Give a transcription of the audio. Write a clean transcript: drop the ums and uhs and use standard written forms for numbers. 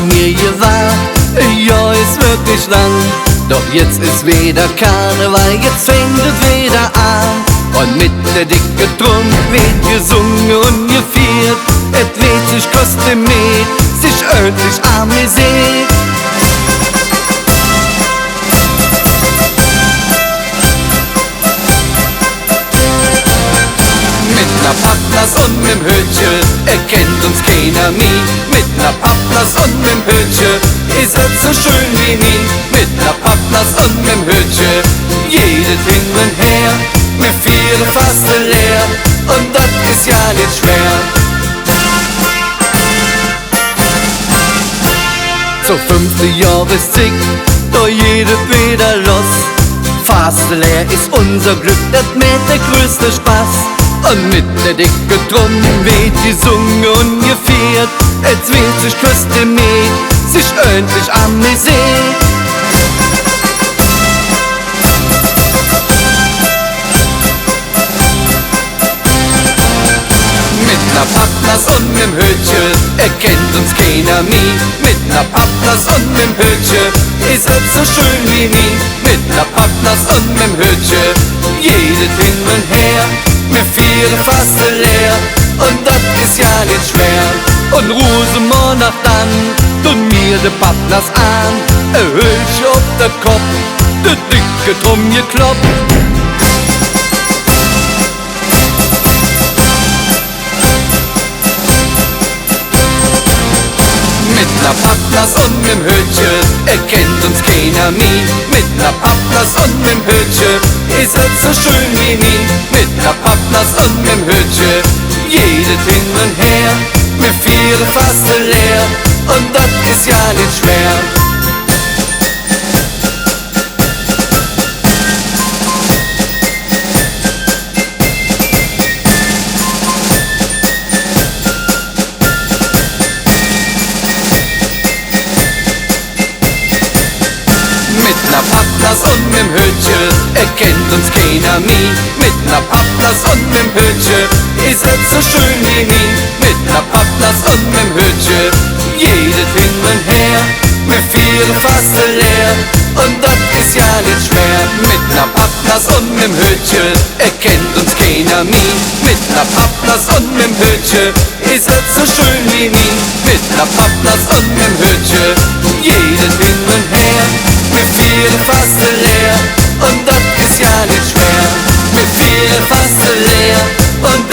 mir gewartet, ja, ist wirklich lang. Doch jetzt ist wieder Karneval, jetzt fängt es wieder an. Und mit der dicke Drum wird gesungen und gefeiert. Et wird sich kostümiert, sich örtlich amüsiert. Mit ner Papplas und nem Hütchen erkennt uns keiner nie. Mit ner Papplas und nem Hütchen ist es so schön wie nie. Mit ner Papplas und nem Hütchen jedes hin und her. Mir vier fast leer und das ist ja nicht schwer. So 5. Jahr bis zig, da jedes wieder los. Fast leer ist unser Glück, das mit der größte Spaß. Und mit der dicke Drum wird gesungen und gefeiert. Es wird sich kostümiert, sich ordentlich amüsiert. Mit ner Papplas und nem Hütchen erkennt uns keiner nie. Mit ner Papplas und nem Hütchen ist es so schön wie nie. Mit ner Papplas und nem Hütchen jedes hin und her. Mir vier fast leer und das ist ja nicht schwer. Und Rosenmonat dann tun mir de Papplas an. Hütchen auf der Kopf, de dicke Drum gekloppt. Mit ner Papplas und nem Hütchen erkennt uns keiner nie. Mit ner Papplas und nem Hütchen ist es so schön wie nie. Mit ner Papplas und nem Hütchen jedes hin und her. Mir vier fast leer und das ist ja nicht schwer. Mit ner Papplas und nem Hütchen erkennt uns keiner nie. Mit ner Papplas und nem Hütchen ist es so schön wie nie. Mit ner Papplas und nem Hütchen jedes hin und her. Mir vier fast leer und das ist ja nicht schwer. Mit ner Papplas und nem Hütchen erkennt uns keiner nie. Mit ner Papplas und nem Hütchen ist es so schön wie nie. Mit ner Papplas und nem Hütchen jedes hin und her. Mir vier fast leer und das ist ja nicht schwer. Mir vier fast leer und